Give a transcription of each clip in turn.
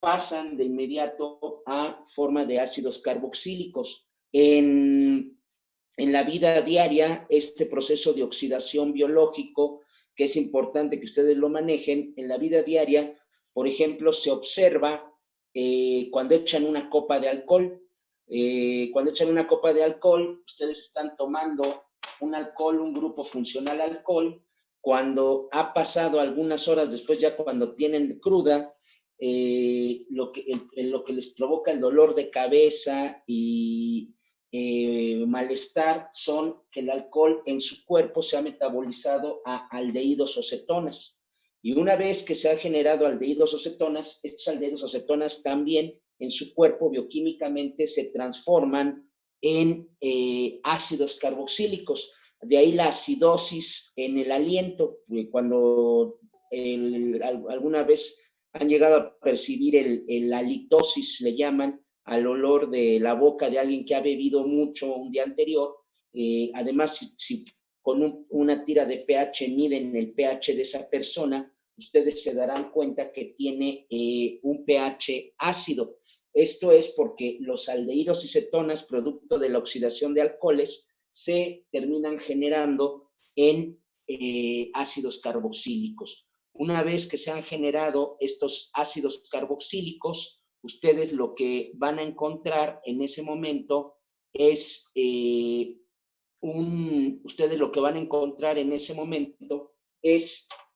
pasan de inmediato a forma de ácidos carboxílicos. En la vida diaria, este proceso de oxidación biológico, que es importante que ustedes lo manejen, en la vida diaria, por ejemplo, se observa cuando echan una copa de alcohol. Cuando echan una copa de alcohol, ustedes están tomando un alcohol, un grupo funcional alcohol. Cuando ha pasado algunas horas después, ya cuando tienen cruda, lo que les provoca el dolor de cabeza y malestar son que el alcohol en su cuerpo se ha metabolizado a aldehídos o cetonas. Y una vez que se ha generado aldehídos o cetonas, estos aldehídos o cetonas también en su cuerpo bioquímicamente se transforman en ácidos carboxílicos. De ahí la acidosis en el aliento. Cuando alguna vez han llegado a percibir la halitosis, le llaman, al olor de la boca de alguien que ha bebido mucho un día anterior. Además, si con una tira de pH miden el pH de esa persona, ustedes se darán cuenta que tiene un pH ácido. Esto es porque los aldehídos y cetonas, producto de la oxidación de alcoholes, se terminan generando en ácidos carboxílicos. Una vez que se han generado estos ácidos carboxílicos, ustedes lo que van a encontrar en ese momento es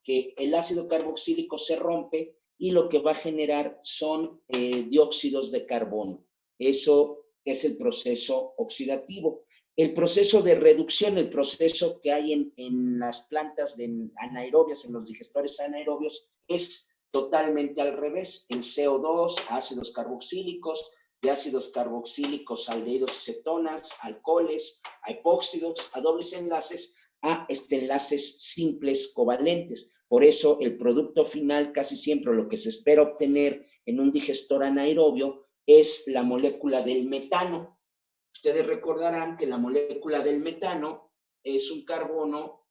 que el ácido carboxílico se rompe y lo que va a generar son dióxidos de carbono. Eso es el proceso oxidativo. El proceso de reducción, el proceso que hay en las plantas anaerobias, en los digestores anaerobios, es totalmente al revés. El CO2, ácidos carboxílicos, de ácidos carboxílicos, aldehídos y cetonas, alcoholes, a epóxidos, a dobles enlaces, a enlaces simples covalentes. Por eso el producto final, casi siempre lo que se espera obtener en un digestor anaerobio es la molécula del metano. Ustedes recordarán que la molécula del metano es un carbono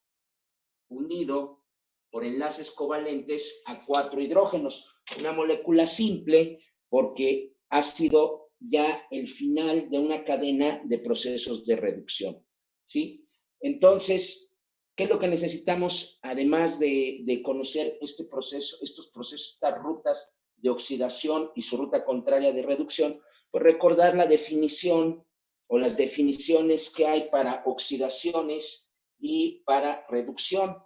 unido por enlaces covalentes a 4 hidrógenos. Una molécula simple porque ha sido ya el final de una cadena de procesos de reducción, ¿sí? Entonces, ¿qué es lo que necesitamos además de conocer este proceso, estos procesos, estas rutas de oxidación y su ruta contraria de reducción? Pues recordar la definición o las definiciones que hay para oxidaciones y para reducción.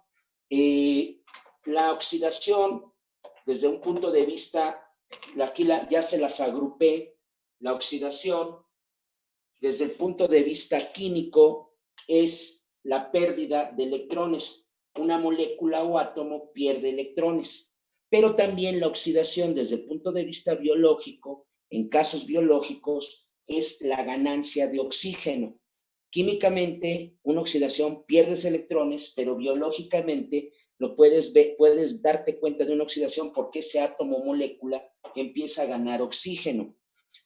La oxidación, desde un punto de vista, aquí ya se las agrupé. La oxidación, desde el punto de vista químico, es la pérdida de electrones. Una molécula o átomo pierde electrones. Pero también la oxidación, desde el punto de vista biológico, en casos biológicos, es la ganancia de oxígeno. Químicamente, una oxidación pierdes electrones, pero biológicamente puedes darte cuenta de una oxidación porque ese átomo o molécula empieza a ganar oxígeno.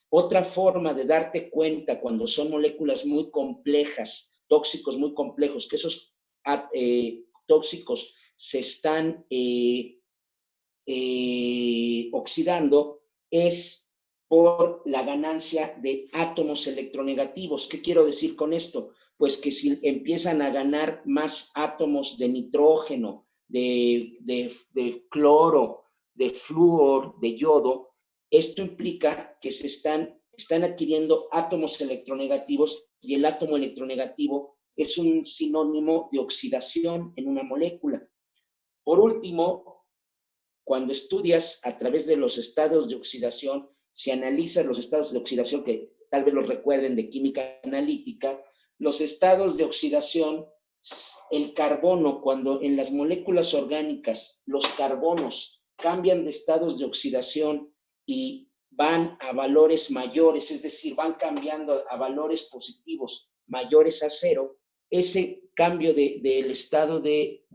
Otra forma de darte cuenta cuando son moléculas muy complejas, tóxicos muy complejos, que esos tóxicos se están oxidando, es por la ganancia de átomos electronegativos. ¿Qué quiero decir con esto? Pues que si empiezan a ganar más átomos de nitrógeno, de cloro, de flúor, de yodo, esto implica que están adquiriendo átomos electronegativos y el átomo electronegativo es un sinónimo de oxidación en una molécula. Por último, cuando estudias a través de los estados de oxidación, si analizas los estados de oxidación, que tal vez los recuerden de química analítica, los estados de oxidación, el carbono, cuando en las moléculas orgánicas los carbonos cambian de estados de oxidación y van a valores mayores, es decir, van cambiando a valores positivos mayores a cero, ese cambio del estado de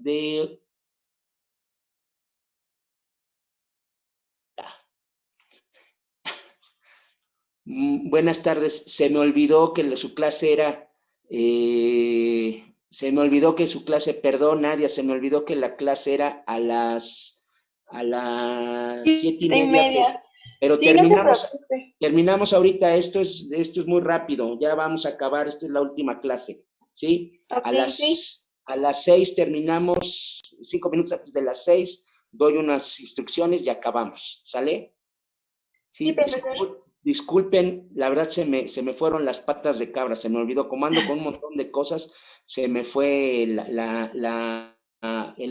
Buenas tardes. Se me olvidó que su clase era, perdón, Nadia, se me olvidó que la clase era a las 7:30. Pero Sí, no se preocupe. terminamos ahorita, esto es muy rápido, ya vamos a acabar, esta es la última clase, ¿sí? Ok, sí. A las 6 terminamos, 5 minutos antes de las 6, doy unas instrucciones y acabamos, ¿sale? Sí, Sí, profesor. disculpen, la verdad se me fueron las patas de cabra, se me olvidó, comando con un montón de cosas, se me fue el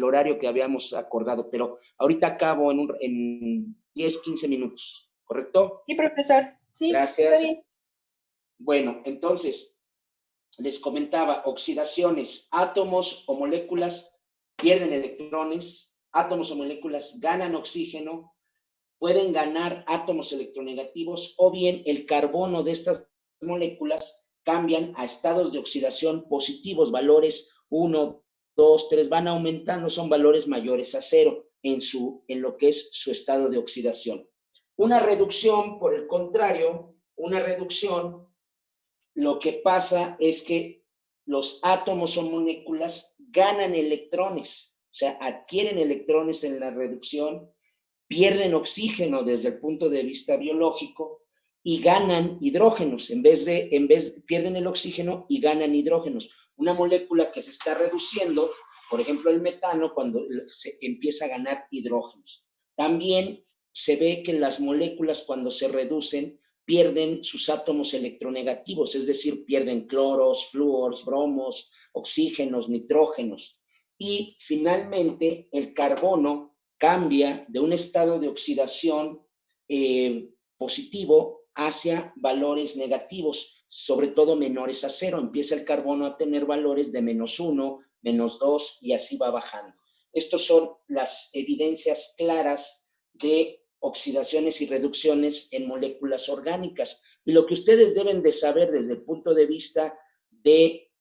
horario que habíamos acordado, pero ahorita acabo en 10, 15 minutos, ¿correcto? Sí, profesor. Sí, está bien. Gracias. Bueno, entonces, les comentaba, oxidaciones, átomos o moléculas pierden electrones, átomos o moléculas ganan oxígeno, pueden ganar átomos electronegativos o bien el carbono de estas moléculas cambian a estados de oxidación positivos, valores 1, 2, 3, van aumentando, son valores mayores a cero en lo que es su estado de oxidación. Una reducción, por el contrario, una reducción, lo que pasa es que los átomos o moléculas ganan electrones, o sea, adquieren electrones en la reducción, pierden oxígeno desde el punto de vista biológico y ganan hidrógenos, pierden el oxígeno y ganan hidrógenos. Una molécula que se está reduciendo, por ejemplo el metano, cuando se empieza a ganar hidrógenos. También se ve que las moléculas cuando se reducen pierden sus átomos electronegativos, es decir, pierden cloros, flúors, bromos, oxígenos, nitrógenos. Y finalmente el carbono cambia de un estado de oxidación positivo hacia valores negativos, sobre todo menores a cero. Empieza el carbono a tener valores de -1, -2 y así va bajando. Estas son las evidencias claras de oxidaciones y reducciones en moléculas orgánicas. Y lo que ustedes deben de saber desde el punto de vista de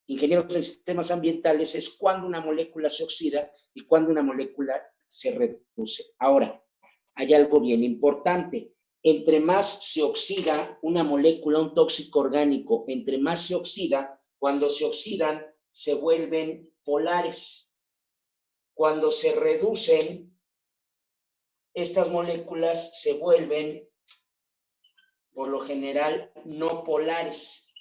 ingenieros de sistemas ambientales es cuando una molécula se oxida y cuando una molécula se reduce. Ahora, hay algo bien importante. Entre más se oxida una molécula, un tóxico orgánico, entre más se oxida, cuando se oxidan, se vuelven polares. Cuando se reducen, estas moléculas se vuelven, por lo general, no polares.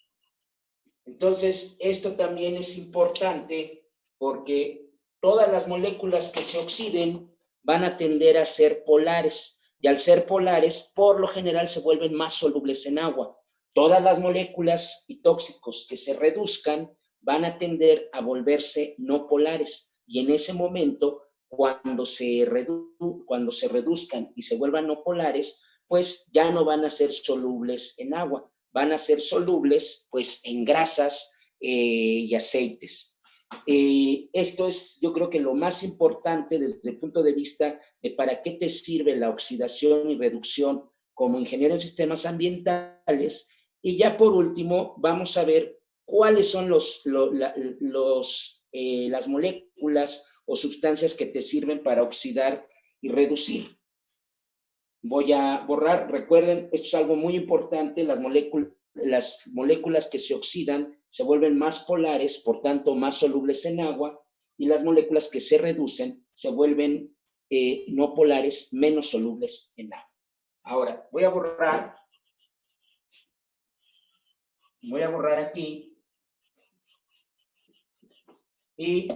Entonces, esto también es importante porque todas las moléculas que se oxiden van a tender a ser polares y al ser polares, por lo general, se vuelven más solubles en agua. Todas las moléculas y tóxicos que se reduzcan van a tender a volverse no polares y en ese momento, cuando se reduzcan y se vuelvan no polares, pues ya no van a ser solubles en agua, van a ser solubles pues en grasas y aceites. Esto es, yo creo que lo más importante desde el punto de vista de para qué te sirve la oxidación y reducción como ingeniero en sistemas ambientales. Y ya por último, vamos a ver cuáles son las moléculas o sustancias que te sirven para oxidar y reducir. Voy a borrar, recuerden, esto es algo muy importante, las moléculas que se oxidan se vuelven más polares, por tanto más solubles en agua, y las moléculas que se reducen se vuelven no polares, menos solubles en agua. Ahora, voy a borrar aquí, y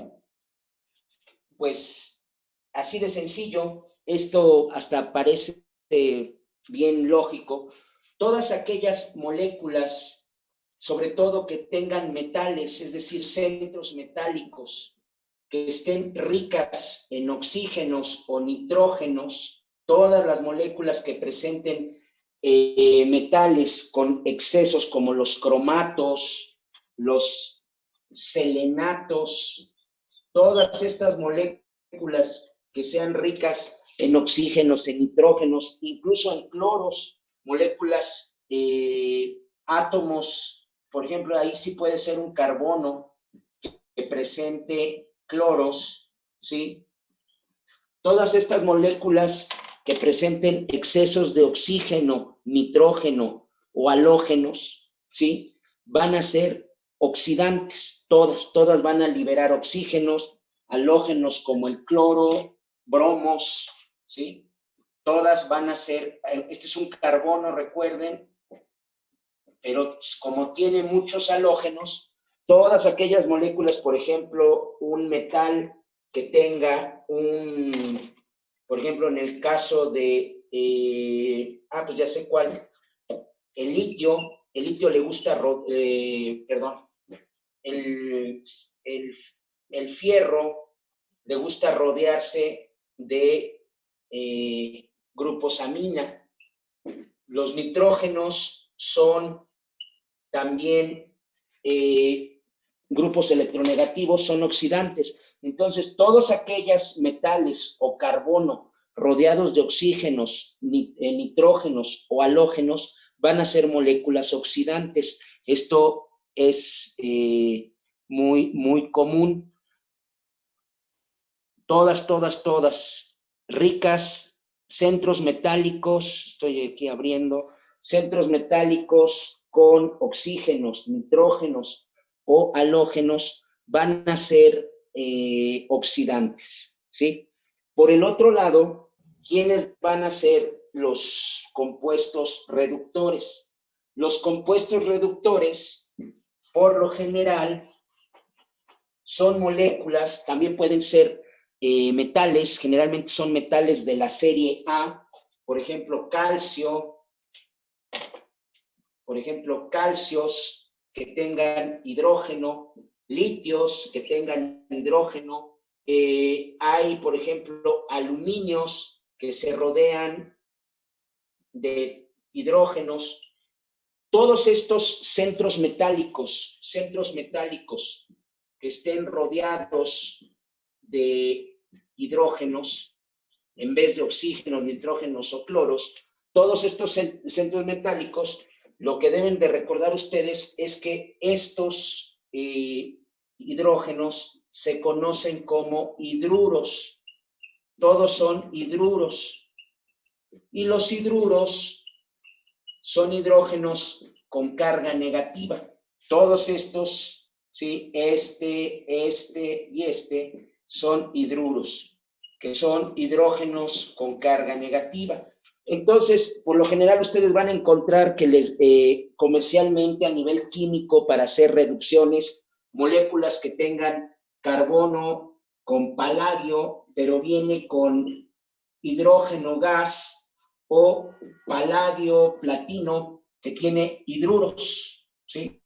pues así de sencillo, esto hasta parece bien lógico. Todas aquellas moléculas, sobre todo que tengan metales, es decir, centros metálicos, que estén ricas en oxígenos o nitrógenos, todas las moléculas que presenten metales con excesos como los cromatos, los selenatos, todas estas moléculas que sean ricas en oxígenos, en nitrógenos, incluso en cloros, moléculas, átomos, por ejemplo, ahí sí puede ser un carbono que presente cloros, ¿sí? Todas estas moléculas que presenten excesos de oxígeno, nitrógeno o halógenos, ¿sí? Van a ser oxidantes, todas van a liberar oxígenos, halógenos como el cloro bromos, ¿sí? Todas van a ser, este es un carbono, recuerden, pero como tiene muchos halógenos, todas aquellas moléculas, por ejemplo, un metal que tenga por ejemplo, en el caso de, pues ya sé cuál, el litio le gusta, perdón, el fierro le gusta rodearse de grupos amina. Los nitrógenos son también grupos electronegativos, son oxidantes. Entonces, todos aquellos metales o carbono rodeados de oxígenos, nitrógenos o halógenos van a ser moléculas oxidantes. Esto es muy común. Todas ricas, centros metálicos, estoy aquí abriendo, centros metálicos con oxígenos, nitrógenos o halógenos van a ser oxidantes, ¿sí? Por el otro lado, ¿quiénes van a ser los compuestos reductores? Los compuestos reductores, por lo general, son moléculas, también pueden ser metales, generalmente son metales de la serie A, por ejemplo, calcio, calcios que tengan hidrógeno, litios que tengan hidrógeno, hay, por ejemplo, aluminios que se rodean de hidrógenos. Todos estos centros metálicos que estén rodeados de hidrógenos en vez de oxígenos, nitrógenos o cloros, todos estos centros metálicos, lo que deben de recordar ustedes es que estos hidrógenos se conocen como hidruros. Todos son hidruros. Y los hidruros son hidrógenos con carga negativa. Todos estos, ¿sí? Este y este son hidruros, que son hidrógenos con carga negativa. Entonces, por lo general, ustedes van a encontrar que comercialmente a nivel químico, para hacer reducciones, moléculas que tengan carbono con paladio, pero viene con hidrógeno gas, o paladio, platino, que tiene hidruros, ¿sí?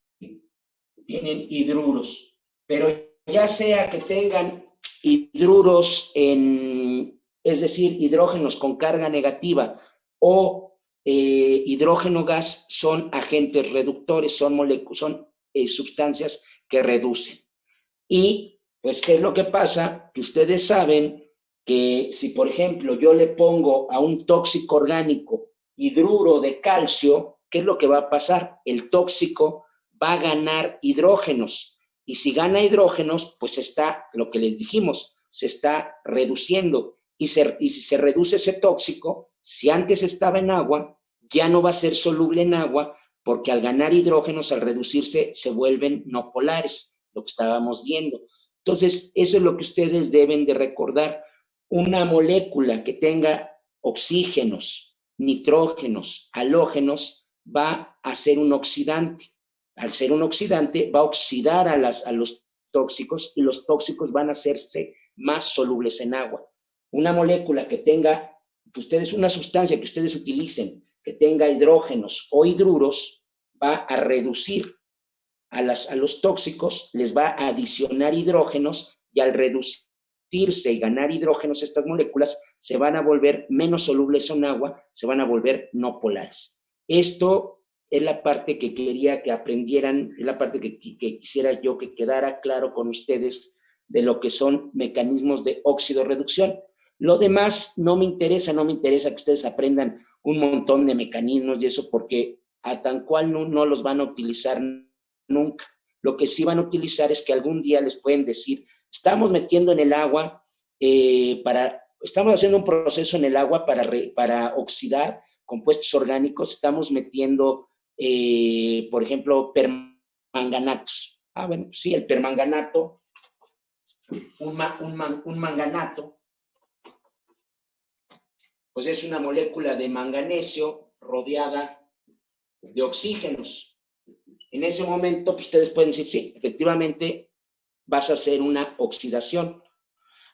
Tienen hidruros. Pero ya sea que tengan hidruros es decir, hidrógenos con carga negativa o hidrógeno gas, son agentes reductores, son sustancias que reducen. Y, pues, ¿qué es lo que pasa? Que ustedes saben que si, por ejemplo, yo le pongo a un tóxico orgánico hidruro de calcio, ¿qué es lo que va a pasar? El tóxico va a ganar hidrógenos. Y si gana hidrógenos, pues está, lo que les dijimos, se está reduciendo. Y si se reduce ese tóxico, si antes estaba en agua, ya no va a ser soluble en agua, porque al ganar hidrógenos, al reducirse, se vuelven no polares, lo que estábamos viendo. Entonces, eso es lo que ustedes deben de recordar. Una molécula que tenga oxígenos, nitrógenos, halógenos, va a ser un oxidante. Al ser un oxidante, va a oxidar a los tóxicos, y los tóxicos van a hacerse más solubles en agua. Una molécula que tenga, una sustancia que ustedes utilicen, que tenga hidrógenos o hidruros, va a reducir a los tóxicos, les va a adicionar hidrógenos, y al reducirse y ganar hidrógenos, estas moléculas se van a volver menos solubles en agua, se van a volver no polares. Esto es la parte que quería que aprendieran, es la parte que quisiera yo que quedara claro con ustedes de lo que son mecanismos de óxido-reducción. Lo demás no me interesa que ustedes aprendan un montón de mecanismos y eso, porque a tan cual no los van a utilizar nunca. Lo que sí van a utilizar es que algún día les pueden decir, estamos metiendo en el agua, estamos haciendo un proceso en el agua para oxidar compuestos orgánicos, estamos metiendo, por ejemplo, permanganatos. Bueno, sí, el permanganato, un manganato, pues es una molécula de manganesio rodeada de oxígenos. En ese momento, pues ustedes pueden decir, sí, efectivamente vas a hacer una oxidación.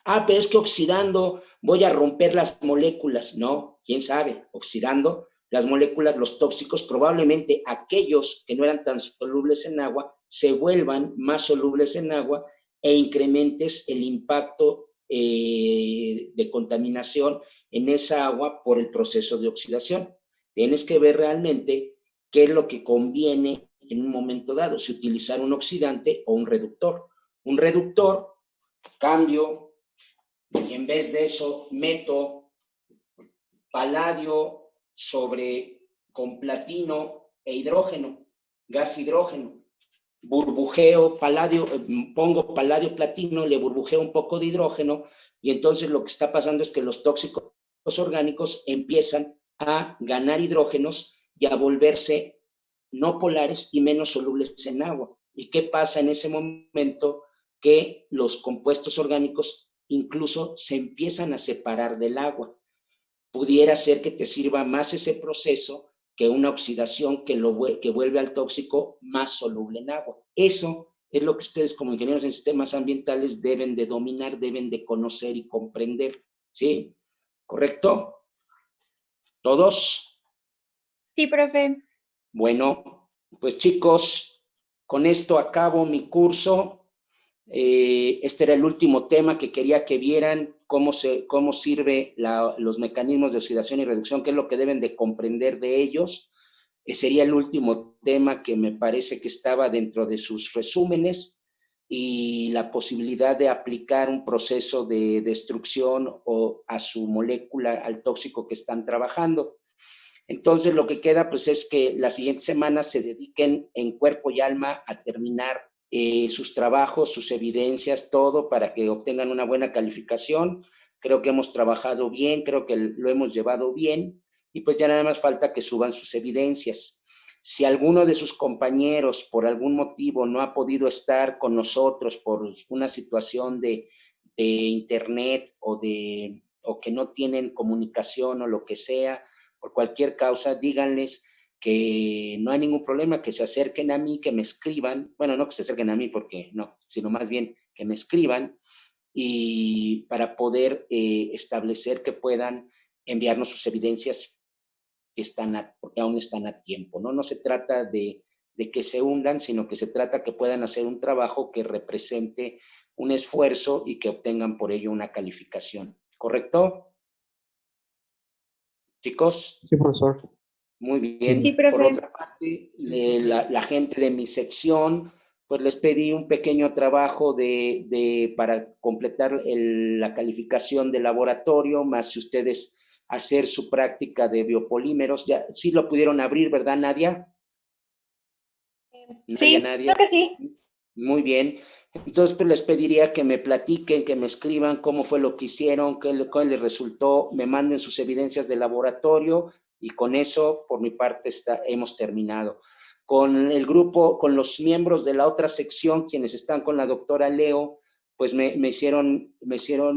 Ah, pero es que oxidando voy a romper las moléculas. No, quién sabe, oxidando las moléculas, los tóxicos, probablemente aquellos que no eran tan solubles en agua se vuelvan más solubles en agua e incrementes el impacto de contaminación en esa agua por el proceso de oxidación. Tienes que ver realmente qué es lo que conviene en un momento dado, si utilizar un oxidante o un reductor. Un reductor, cambio, y en vez de eso meto paladio con platino e hidrógeno, gas hidrógeno. Burbujeo paladio, pongo paladio platino, le burbujeo un poco de hidrógeno y entonces lo que está pasando es que los tóxicos orgánicos empiezan a ganar hidrógenos y a volverse no polares y menos solubles en agua. ¿Y qué pasa en ese momento? Que los compuestos orgánicos incluso se empiezan a separar del agua. Pudiera ser que te sirva más ese proceso que una oxidación que vuelve al tóxico más soluble en agua. Eso es lo que ustedes como ingenieros en sistemas ambientales deben de dominar, deben de conocer y comprender. ¿Sí? ¿Correcto? ¿Todos? Sí, profe. Bueno, pues chicos, con esto acabo mi curso. Este era el último tema que quería que vieran cómo sirve los mecanismos de oxidación y reducción, qué es lo que deben de comprender de ellos. Sería el último tema que me parece que estaba dentro de sus resúmenes y la posibilidad de aplicar un proceso de destrucción a su molécula, al tóxico que están trabajando. Entonces, lo que queda pues es que las siguientes semanas se dediquen en cuerpo y alma a terminar sus trabajos, sus evidencias, todo para que obtengan una buena calificación. Creo que hemos trabajado bien, creo que lo hemos llevado bien y pues ya nada más falta que suban sus evidencias. Si alguno de sus compañeros por algún motivo no ha podido estar con nosotros por una situación de internet o que no tienen comunicación o lo que sea, por cualquier causa, díganles que no hay ningún problema, que se acerquen a mí, que me escriban, bueno, no que se acerquen a mí porque no, sino más bien que me escriban y para poder establecer que puedan enviarnos sus evidencias porque aún están a tiempo, ¿no? No se trata de que se hundan, sino que se trata que puedan hacer un trabajo que represente un esfuerzo y que obtengan por ello una calificación. ¿Correcto? Chicos. Sí, profesor. Muy bien. Sí, profe. Por otra parte, la gente de mi sección, pues les pedí un pequeño trabajo para completar la calificación de laboratorio, más si ustedes hacer su práctica de biopolímeros. Ya, sí lo pudieron abrir, ¿verdad, Nadia? Sí, Nadia. creo que sí. Muy bien. Entonces, pues les pediría que me platiquen, que me escriban cómo fue lo que hicieron, qué les resultó, me manden sus evidencias de laboratorio y con eso, por mi parte, hemos terminado. Con el grupo, con los miembros de la otra sección, quienes están con la doctora Leo, pues me hicieron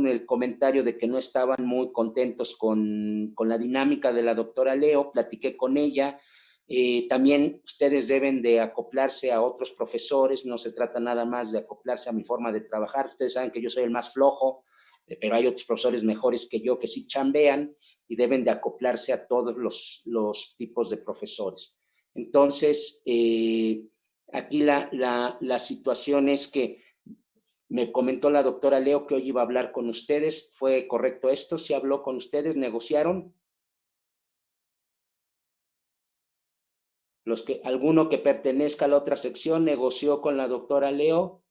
el comentario de que no estaban muy contentos con la dinámica de la doctora Leo. Platiqué con ella. También ustedes deben de acoplarse a otros profesores, no se trata nada más de acoplarse a mi forma de trabajar. Ustedes saben que yo soy el más flojo, pero hay otros profesores mejores que yo que sí chambean y deben de acoplarse a todos los tipos de profesores. Entonces, aquí la situación es que me comentó la doctora Leo que hoy iba a hablar con ustedes. ¿Fue correcto esto? ¿Sí habló con ustedes? ¿Negociaron? Alguno que pertenezca a la otra sección negoció con la doctora Leo.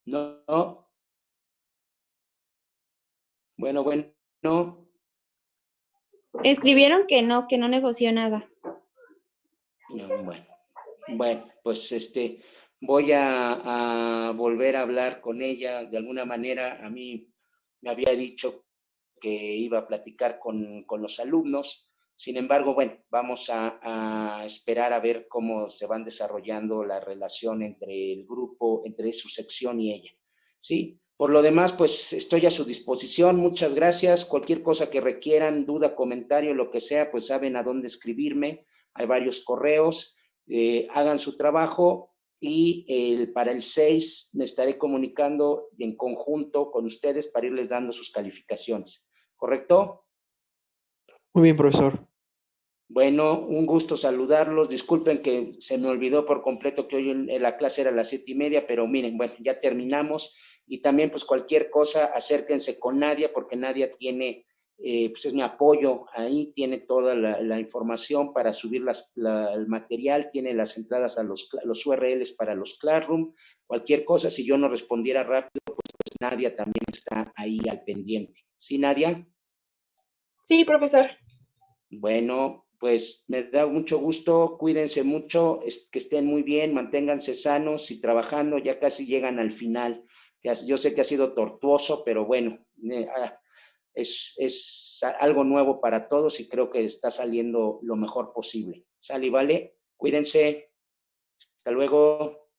No. Bueno. Escribieron que no negoció nada. Bueno, pues voy a volver a hablar con ella. De alguna manera a mí me había dicho que iba a platicar con los alumnos. Sin embargo, bueno, vamos a esperar a ver cómo se van desarrollando la relación entre el grupo, entre su sección y ella. ¿Sí? Por lo demás, pues estoy a su disposición. Muchas gracias. Cualquier cosa que requieran, duda, comentario, lo que sea, pues saben a dónde escribirme. Hay varios correos. Hagan su trabajo y para el 6 me estaré comunicando en conjunto con ustedes para irles dando sus calificaciones. ¿Correcto? Muy bien, profesor. Bueno, un gusto saludarlos. Disculpen que se me olvidó por completo que hoy la clase era a las 7:30, pero miren, bueno, ya terminamos. Y también, pues, cualquier cosa, acérquense con Nadia, porque Nadia tiene, pues, es mi apoyo ahí, tiene toda la información para subir el material, tiene las entradas a los URLs para los Classroom. Cualquier cosa, si yo no respondiera rápido, pues Nadia también está ahí al pendiente. ¿Sí, Nadia? Sí, profesor. Bueno, pues me da mucho gusto, cuídense mucho, que estén muy bien, manténganse sanos y trabajando, ya casi llegan al final. Yo sé que ha sido tortuoso, pero bueno, es algo nuevo para todos y creo que está saliendo lo mejor posible. ¿Sale y vale? Cuídense. Hasta luego.